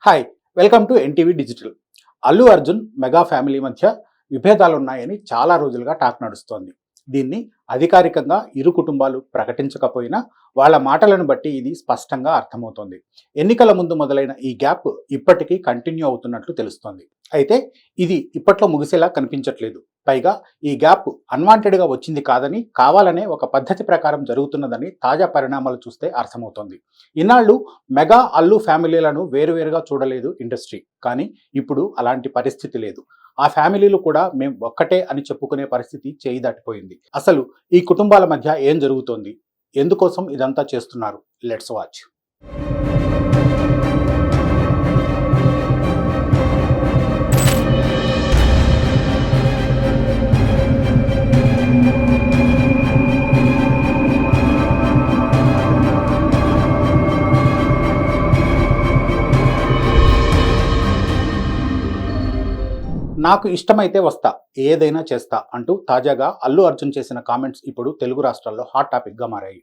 Hi welcome to NTV digital. Allu Arjun mega family మధ్య విభేదాలున్నాయని చాలా రోజులుగా టాక్ నడుస్తోంది. దీన్ని అధికారికంగా ఇరు కుటుంబాలు ప్రకటించకపోయినా వాళ్ళ మాటలను బట్టి ఇది స్పష్టంగా అర్థమవుతోంది. ఎన్నికల ముందు మొదలైన ఈ గ్యాప్ ఇప్పటికీ కంటిన్యూ అవుతున్నట్లు తెలుస్తోంది. అయితే ఇది ఇప్పట్లో ముగిసేలా కనిపించట్లేదు. పైగా ఈ గ్యాప్ అన్వాంటెడ్గా వచ్చింది కాదని, కావాలనే ఒక పద్ధతి ప్రకారం జరుగుతున్నదని తాజా పరిణామాలు చూస్తే అర్థమవుతోంది. ఇన్నాళ్ళు మెగా అల్లు ఫ్యామిలీలను వేరువేరుగా చూడలేదు ఇండస్ట్రీ. కానీ ఇప్పుడు అలాంటి పరిస్థితి లేదు. ఆ ఫ్యామిలీలు కూడా మేం ఒక్కటే అని చెప్పుకునే పరిస్థితి చేయి దాటిపోయింది. అసలు ఈ కుటుంబాల మధ్య ఏం జరుగుతోంది, ఎందుకోసం ఇదంతా చేస్తున్నారు? Let's watch. నాకు ఇష్టమైతే వస్తా, ఏదైనా చేస్తా అంటూ తాజాగా అల్లు అర్జున్ చేసిన కామెంట్స్ ఇప్పుడు తెలుగు రాష్ట్రాల్లో హాట్ టాపిక్ గా మారాయి.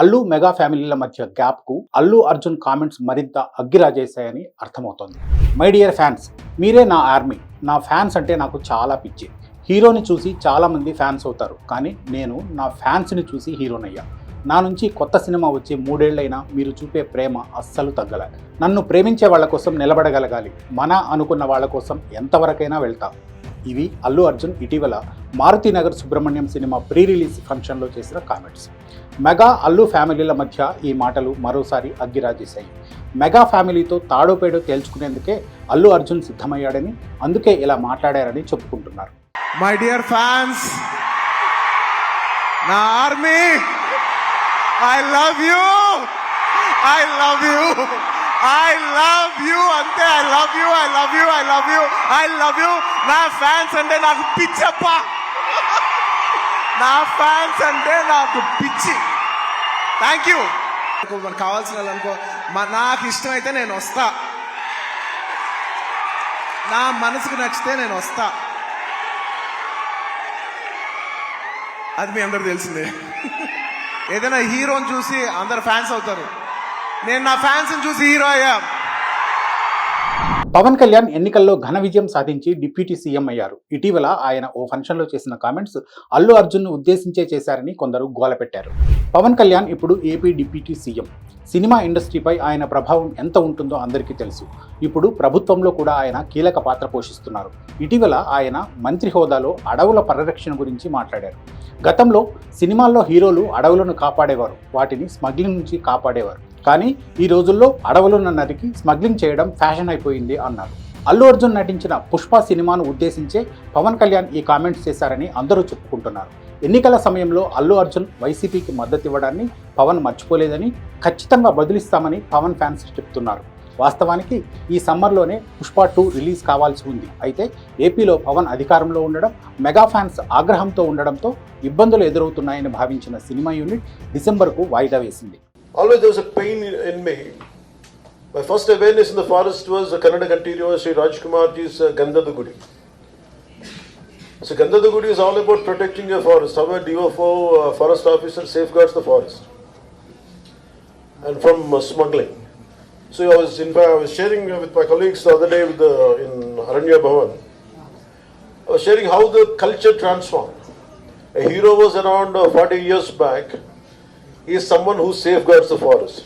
అల్లు మెగా ఫ్యామిలీల మధ్య గ్యాప్ కు అల్లు అర్జున్ కామెంట్స్ మరింత అగ్గిరాజేశాయని అర్థమవుతోంది. మై డియర్ ఫ్యాన్స్, మీరే నా ఆర్మీ. నా ఫ్యాన్స్ అంటే నాకు చాలా పిచ్చి. హీరోని చూసి చాలా మంది ఫ్యాన్స్ అవుతారు, కానీ నేను నా ఫ్యాన్స్ని చూసి హీరోనయ్యా. నా నుంచి కొత్త సినిమా వచ్చి 3 ఏళ్లైనా మీరు చూపే ప్రేమ అస్సలు తగ్గల. నన్ను ప్రేమించే వాళ్ళ కోసం నిలబడగలగాలి. మన అనుకున్న వాళ్ళ కోసం ఎంతవరకైనా వెళ్తా. ఇవి అల్లు అర్జున్ ఇటీవల Maruthi Nagar Subrahmanyam cinema pre release ఫంక్షన్లో చేసిన కామెంట్స్. మెగా అల్లు ఫ్యామిలీల మధ్య ఈ మాటలు మరోసారి అగ్గిరాజేశాయి. మెగా ఫ్యామిలీతో తాడోపేడో తేల్చుకునేందుకే అల్లు అర్జున్ సిద్ధమయ్యాడని, అందుకే ఇలా మాట్లాడారని చెప్పుకుంటున్నారు. మై డియర్ ఫ్యాన్స్, నా army, I love you, I love you, I love you, ante I love you, I love you, I love you, I love you. నా ఫ్యాన్స్ అంటే నాకు పిచ్చప్ప, నా ఫ్యాన్స్ అంటే నాకు పిచ్చి. Thank you. మనకు కావాల్సిన అనుకో, నాకు ఇష్టమైతే నేను వస్తా, నా మనసుకు నచ్చితే నేను వస్తా. అది మీ అందరు తెలిసిందే. ఏదైనా హీరోని చూసి అందరు ఫ్యాన్స్ అవుతారు, నేను నా ఫ్యాన్స్ని చూసి హీరో అయ్యా. పవన్ కళ్యాణ్ ఎన్నికల్లో ఘన విజయం సాధించి డిప్యూటీ సీఎం అయ్యారు. ఇటీవల ఆయన ఓ ఫంక్షన్లో చేసిన కామెంట్స్ అల్లు అర్జున్ను ఉద్దేశించే చేశారని కొందరు గోలపెట్టారు. పవన్ కళ్యాణ్ ఇప్పుడు ఏపీ డిప్యూటీ సీఎం. సినిమా ఇండస్ట్రీపై ఆయన ప్రభావం ఎంత ఉంటుందో అందరికీ తెలుసు. ఇప్పుడు ప్రభుత్వంలో కూడా ఆయన కీలక పాత్ర పోషిస్తున్నారు. ఇటీవల ఆయన మంత్రి హోదాలో అడవుల పరిరక్షణ గురించి మాట్లాడారు. గతంలో సినిమాల్లో హీరోలు అడవులను కాపాడేవారు, వాటిని స్మగ్లింగ్ నుంచి కాపాడేవారు. కానీ ఈ రోజుల్లో అడవులను నరికి స్మగ్లింగ్ చేయడం ఫ్యాషన్ అయిపోయింది అన్నారు. అల్లు అర్జున్ నటించిన పుష్ప సినిమాను ఉద్దేశించే పవన్ కళ్యాణ్ ఈ కామెంట్స్ చేశారని అందరూ చెప్పుకుంటున్నారు. ఎన్నికల సమయంలో అల్లు అర్జున్ వైసీపీకి మద్దతు ఇవ్వడాన్ని పవన్ మర్చిపోలేదని, ఖచ్చితంగా బదులిస్తామని పవన్ ఫ్యాన్స్ చెప్తున్నారు. వాస్తవానికి ఈ సమ్మర్లోనే పుష్ప 2 రిలీజ్ కావాల్సి ఉంది. అయితే ఏపీలో పవన్ అధికారంలో ఉండడం, మెగా ఫ్యాన్స్ ఆగ్రహంతో ఉండడంతో ఇబ్బందులు ఎదురవుతున్నాయని భావించిన సినిమా యూనిట్ డిసెంబర్కు వాయిదా వేసింది. Always there was a pain in me. My first awareness in the forest was Kannada continuous Sri Rajkumar ji's Gandhada Gudi. So Gandhada Gudi is all about protecting your forest. How a DFO forest officer safeguards the forest and from smuggling. So I was sharing with my colleagues the other day in Aranya Bhavan. I was sharing how the culture transformed. A hero was around 40 years back. He is someone who safeguards the forest,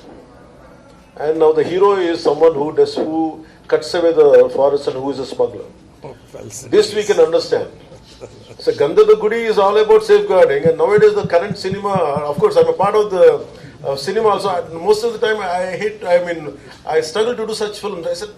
and now the hero is someone who cuts away the forest and who is a smuggler. This we can understand. So Gandhada Gudi is all about safeguarding, and nowadays the current cinema, of course I'm a part of the cinema also. Most of the time I struggle to do such films. I said,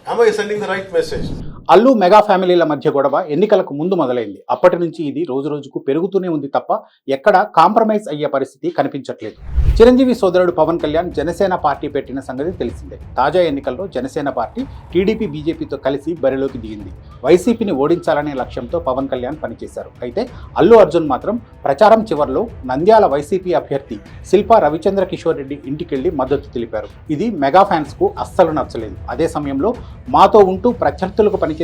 am I sending the right message? Allu mega ఫ్యామిలీల మధ్య గొడవ ఎన్నికలకు ముందు మొదలైంది. అప్పటి నుంచి ఇది రోజు రోజుకు పెరుగుతూనే ఉంది తప్ప ఎక్కడ కాంప్రమైజ్ అయ్యే పరిస్థితి కనిపించట్లేదు. చిరంజీవి సోదరుడు పవన్ కళ్యాణ్ జనసేన పార్టీ పెట్టిన సంగతి తెలిసిందే. తాజా ఎన్నికల్లో జనసేన పార్టీ టీడీపీ బీజేపీతో కలిసి బరిలోకి దిగింది. వైసీపీని ఓడించాలనే లక్ష్యంతో పవన్ కళ్యాణ్ పనిచేశారు. అయితే అల్లు అర్జున్ మాత్రం ప్రచారం చివర్లో నంద్యాల వైసీపీ అభ్యర్థి శిల్పా రవిచంద్ర కిషోర్ రెడ్డి ఇంటికెళ్లి మద్దతు తెలిపారు. ఇది మెగా ఫ్యాన్స్ కు అస్సలు నచ్చలేదు. అదే సమయంలో మాతో ఉంటూ ప్రత్యర్థులకు పనిచేసేవాడు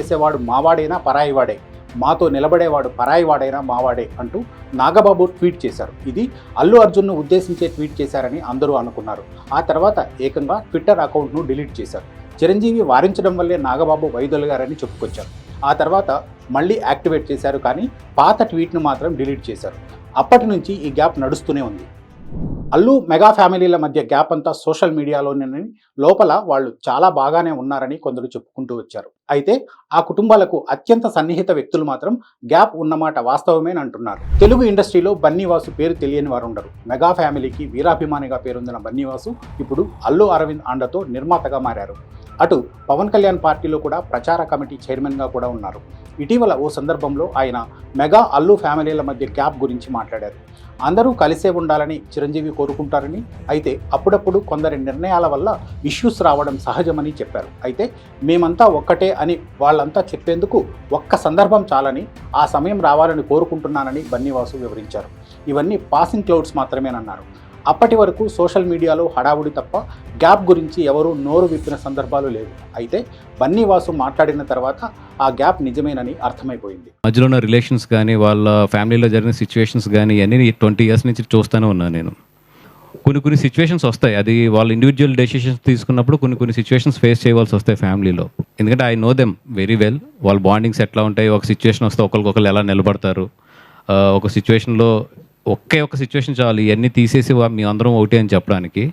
మావాడైనా పరాయివాడే, మాతో నిలబడేవాడు పరాయివాడైనా మావాడే అంటూ నాగబాబు ట్వీట్ చేశారు. ఇది అల్లు అర్జున్ను ఉద్దేశించే ట్వీట్ చేశారని అందరూ అనుకున్నారు. ఆ తర్వాత ఏకంగా ట్విట్టర్ అకౌంట్ను డిలీట్ చేశారు. చిరంజీవి వారించడం వల్లే నాగబాబు వైదొలిగారని చెప్పుకొచ్చారు. ఆ తర్వాత మళ్ళీ యాక్టివేట్ చేశారు, కానీ పాత ట్వీట్ను మాత్రం డిలీట్ చేశారు. అప్పటి నుంచి ఈ గ్యాప్ నడుస్తూనే ఉంది. అల్లు మెగా ఫ్యామిలీల మధ్య గ్యాప్ అంతా సోషల్ మీడియాలోనే, లోపల వాళ్ళు చాలా బాగానే ఉన్నారని కొందరు చెప్పుకుంటూ వచ్చారు. అయితే ఆ కుటుంబాలకు అత్యంత సన్నిహిత వ్యక్తులు మాత్రం గ్యాప్ ఉన్నమాట వాస్తవమేనంటున్నారు. తెలుగు ఇండస్ట్రీలో బన్నీవాసు పేరు తెలియని వారు ఉండరు. మెగా ఫ్యామిలీకి వీరాభిమానిగా పేరొందిన బన్నీవాసు ఇప్పుడు అల్లు అరవింద్ అండతో నిర్మాతగా మారారు. అటు పవన్ కళ్యాణ్ పార్టీలో కూడా ప్రచార కమిటీ చైర్మన్గా కూడా ఉన్నారు. ఇటీవల ఓ సందర్భంలో ఆయన మెగా అల్లు ఫ్యామిలీల మధ్య గ్యాప్ గురించి మాట్లాడారు. అందరూ కలిసే ఉండాలని చిరంజీవి కోరుకుంటారని, అయితే అప్పుడప్పుడు కొందరి నిర్ణయాల వల్ల ఇష్యూస్ రావడం సహజమని చెప్పారు. అయితే మేమంతా ఒక్కటే అని వాళ్ళంతా చెప్పేందుకు ఒక్క సందర్భం చాలని, ఆ సమయం రావాలని కోరుకుంటున్నానని బన్నీవాసు వివరించారు. ఇవన్నీ పాసింగ్ క్లౌడ్స్ మాత్రమేనన్నారు. అప్పటి వరకు సోషల్ మీడియాలో హడావుడి తప్ప గ్యాప్ గురించి ఎవరూ నోరు విప్పిన సందర్భాలు లేవు. అయితే బన్నీవాసు మాట్లాడిన తర్వాత ఆ గ్యాప్ నిజమేనని అర్థమైపోయింది. మధ్యలో ఉన్న రిలేషన్స్ కానీ, వాళ్ళ ఫ్యామిలీలో జరిగిన సిచ్యువేషన్స్ కానీ అన్నీ 20 years నుంచి చూస్తూనే ఉన్నాను నేను. కొన్ని సిచ్యువేషన్స్ వస్తాయి, అది వాళ్ళ ఇండివిజువల్ డెసిషన్స్ తీసుకున్నప్పుడు కొన్ని సిచ్యువేషన్స్ ఫేస్ చేయవలసి వస్తాయి ఫ్యామిలీలో. ఎందుకంటే I know them very well. వాళ్ళ బాండింగ్స్ ఎట్లా ఉంటాయి, ఒక సిచ్యువేషన్ వస్తే ఒకరికొకరు ఎలా నిలబడతారు, ఒక సిచ్యువేషన్లో ఒక్క సిచ్యువేషన్ చాలు ఇవన్నీ తీసేసి మీ అందరం ఒకటి అని చెప్పడానికి.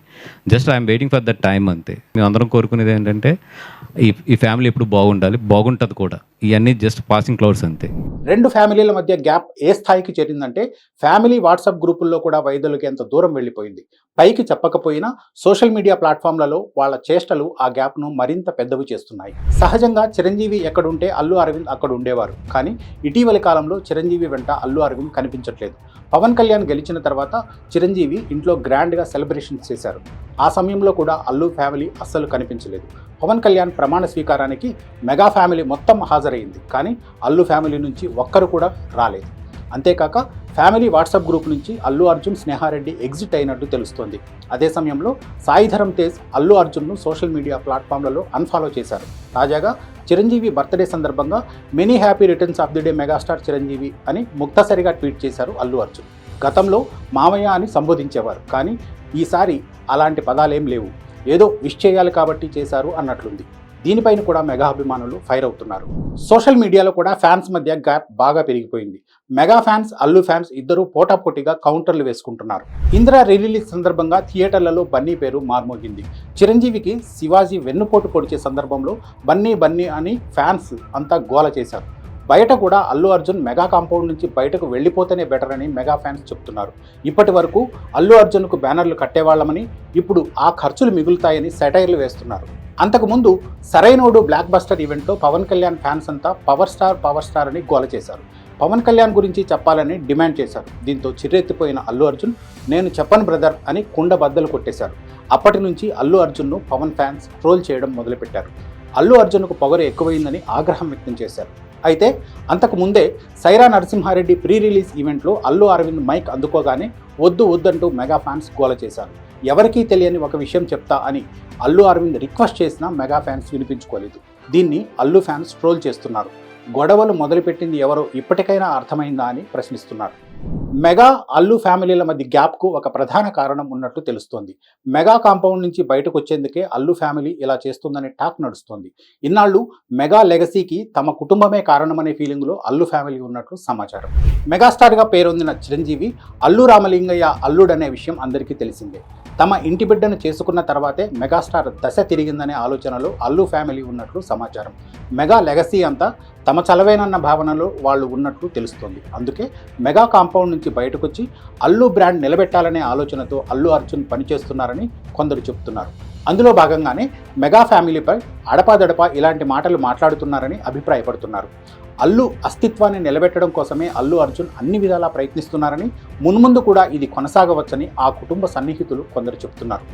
Just I'm waiting for that time అంతే. మేము అందరం కోరుకునేది ఏంటంటే ఈ ఫ్యామిలీ ఎప్పుడు బాగుండాలి, బాగుంటుంది కూడా. ఇవన్నీ జస్ట్ పాసింగ్ క్లౌడ్స్ అంతే. రెండు ఫ్యామిలీల మధ్య గ్యాప్ ఏ స్థాయికి చేరిందంటే ఫ్యామిలీ వాట్సాప్ గ్రూపుల్లో కూడా వైదొలిగేంత దూరం వెళ్ళిపోయింది. పైకి చెప్పకపోయినా సోషల్ మీడియా ప్లాట్ఫామ్లలో వాళ్ళ చేష్టలు ఆ గ్యాప్ను మరింత పెద్దవి చేస్తున్నాయి. సహజంగా చిరంజీవి ఎక్కడుంటే అల్లు అరవింద్ అక్కడ ఉండేవారు. కానీ ఇటీవలి కాలంలో చిరంజీవి వెంట అల్లు అరవింద్ కనిపించట్లేదు. పవన్ కళ్యాణ్ గెలిచిన తర్వాత చిరంజీవి ఇంట్లో గ్రాండ్గా సెలబ్రేషన్స్ చేశారు. ఆ సమయంలో కూడా అల్లు ఫ్యామిలీ అస్సలు కనిపించలేదు. పవన్ కళ్యాణ్ ప్రమాణ స్వీకారానికి మెగా ఫ్యామిలీ మొత్తం హాజరైంది, కానీ అల్లు ఫ్యామిలీ నుంచి ఒక్కరు కూడా రాలేదు. అంతేకాక ఫ్యామిలీ వాట్సాప్ గ్రూప్ నుంచి అల్లు అర్జున్, స్నేహారెడ్డి ఎగ్జిట్ అయినట్టు తెలుస్తోంది. అదే సమయంలో సాయిధరమ్ తేజ్ అల్లు అర్జున్ను సోషల్ మీడియా ప్లాట్ఫామ్లలో అన్ఫాలో చేశారు. తాజాగా చిరంజీవి బర్త్డే సందర్భంగా many happy returns of the day megastar Chiranjeevi అని ముక్తసరిగా ట్వీట్ చేశారు అల్లు అర్జున్. గతంలో మామయ్య అని సంబోధించేవారు, కానీ ఈసారి అలాంటి పదాలేం లేవు. ఏదో విష్ చేయాలి కాబట్టి చేశారు అన్నట్లుంది. దీనిపైన కూడా మెగా అభిమానులు ఫైర్ అవుతున్నారు. సోషల్ మీడియాలో కూడా ఫ్యాన్స్ మధ్య గ్యాప్ బాగా పెరిగిపోయింది. మెగా ఫ్యాన్స్, అల్లు ఫ్యాన్స్ ఇద్దరు పోటాపోటీగా కౌంటర్లు వేసుకుంటున్నారు. ఇందిరా రిలీజ్ సందర్భంగా థియేటర్లలో బన్నీ పేరు మార్మోగింది. చిరంజీవికి శివాజీ వెన్నుపోటు పొడిచే సందర్భంలో బన్నీ బన్నీ అని ఫ్యాన్స్ అంతా గోల చేశారు. బయట కూడా అల్లు అర్జున్ మెగా కాంపౌండ్ నుంచి బయటకు వెళ్ళిపోతేనే బెటర్ అని మెగా ఫ్యాన్స్ చెప్తున్నారు. ఇప్పటి వరకు అల్లు అర్జున్కు బ్యానర్లు కట్టేవాళ్లమని, ఇప్పుడు ఆ ఖర్చులు మిగులుతాయని సెటైర్లు వేస్తున్నారు. అంతకుముందు సరైనోడు బ్లాక్ బస్టర్ ఈవెంట్లో పవన్ కళ్యాణ్ ఫ్యాన్స్ అంతా పవర్ స్టార్ అని గోల చేశారు. పవన్ కళ్యాణ్ గురించి చెప్పాలని డిమాండ్ చేశారు. దీంతో చిర్రెత్తిపోయిన అల్లు అర్జున్ నేను చెప్పను బ్రదర్ అని కుండ బద్దలు కొట్టేశారు. అప్పటి నుంచి అల్లు అర్జున్ను పవన్ ఫ్యాన్స్ ట్రోల్ చేయడం మొదలుపెట్టారు. అల్లు అర్జున్కు పొగరు ఎక్కువైందని ఆగ్రహం వ్యక్తం చేశారు. అయితే అంతకు ముందే సైరా నరసింహారెడ్డి ప్రీ రిలీజ్ ఈవెంట్లో అల్లు అరవింద్ మైక్ అందుకోగానే వద్దంటూ మెగా ఫ్యాన్స్ గోల చేశారు. ఎవరికీ తెలియని ఒక విషయం చెప్తా అని అల్లు అరవింద్ రిక్వెస్ట్ చేసినా మెగా ఫ్యాన్స్ వినిపించుకోలేదు. దీన్ని అల్లు ఫ్యాన్స్ ట్రోల్ చేస్తున్నారు. గొడవలు మొదలుపెట్టింది ఎవరో ఇప్పటికైనా అర్థమైందా అని ప్రశ్నిస్తున్నారు. మెగా అల్లు ఫ్యామిలీల మధ్య గ్యాప్కు ఒక ప్రధాన కారణం ఉన్నట్టు తెలుస్తోంది. మెగా కాంపౌండ్ నుంచి బయటకు వచ్చేందుకే అల్లు ఫ్యామిలీ ఇలా చేస్తుందనే టాక్ నడుస్తోంది. ఇన్నాళ్ళు మెగా లెగసీకి తమ కుటుంబమే కారణమనే ఫీలింగ్లో అల్లు ఫ్యామిలీ ఉన్నట్లు సమాచారం. మెగాస్టార్గా పేరొందిన చిరంజీవి అల్లు రామలింగయ్య అల్లుడనే విషయం అందరికీ తెలిసిందే. తమ ఇంటి బిడ్డను చేసుకున్న తర్వాతే మెగాస్టార్ దశ తిరిగిందనే ఆలోచనలో అల్లు ఫ్యామిలీ ఉన్నట్లు సమాచారం. మెగా లెగసీ అంతా తమ చలవేనన్న భావనలో వాళ్ళు ఉన్నట్లు తెలుస్తోంది. అందుకే మెగా కాంపౌండ్ నుంచి బయటకొచ్చి అల్లు బ్రాండ్ నిలబెట్టాలనే ఆలోచనతో అల్లు అర్జున్ పనిచేస్తున్నారని కొందరు చెబుతున్నారు. అందులో భాగంగానే మెగా ఫ్యామిలీపై అడపాదడపా ఇలాంటి మాటలు మాట్లాడుతున్నారని అభిప్రాయపడుతున్నారు. అల్లు అస్తిత్వాన్ని నిలబెట్టడం కోసమే అల్లు అర్జున్ అన్ని విధాలా ప్రయత్నిస్తున్నారని, మున్ముందు కూడా ఇది కొనసాగవచ్చని ఆ కుటుంబ సన్నిహితులు కొందరు చెబుతున్నారు.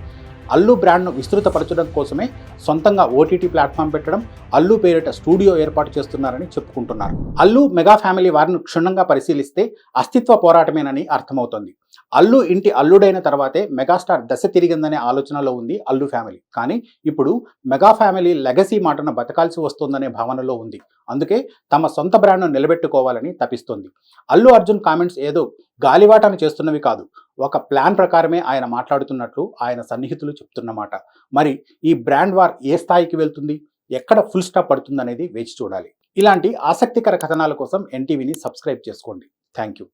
అల్లు బ్రాండ్ను విస్తృతపరచడం కోసమే సొంతంగా ఓటీటీ ప్లాట్ఫామ్ పెట్టడం, అల్లు పేరిట స్టూడియో ఏర్పాటు చేస్తున్నారని చెప్పుకుంటున్నారు. అల్లు మెగా ఫ్యామిలీ వారిని క్షుణ్ణంగా పరిశీలిస్తే అస్తిత్వ పోరాటమేనని అర్థమవుతోంది. అల్లు ఇంటి అల్లుడైన తర్వాతే మెగాస్టార్ దశ తిరిగిందనే ఆలోచనలో ఉంది అల్లు ఫ్యామిలీ. కానీ ఇప్పుడు మెగా ఫ్యామిలీ లెగసీ మాటను బతకాల్సి వస్తుందనే భావనలో ఉంది. అందుకే తమ సొంత బ్రాండ్ను నిలబెట్టుకోవాలని తపిస్తోంది. అల్లు అర్జున్ కామెంట్స్ ఏదో గాలివాటను చేస్తున్నవి కాదు. ఒక ప్లాన్ ప్రకారమే ఆయన మాట్లాడుతున్నట్లు ఆయన సన్నిహితులు చెప్తున్నమాట. మరి ఈ బ్రాండ్ వార్ ఏ స్థాయికి వెళ్తుంది, ఎక్కడ ఫుల్ స్టాప్ పడుతుందనేది వేచి చూడాలి. ఇలాంటి ఆసక్తికర కథనాల కోసం ఎన్టీవీని సబ్స్క్రైబ్ చేసుకోండి. Thank you.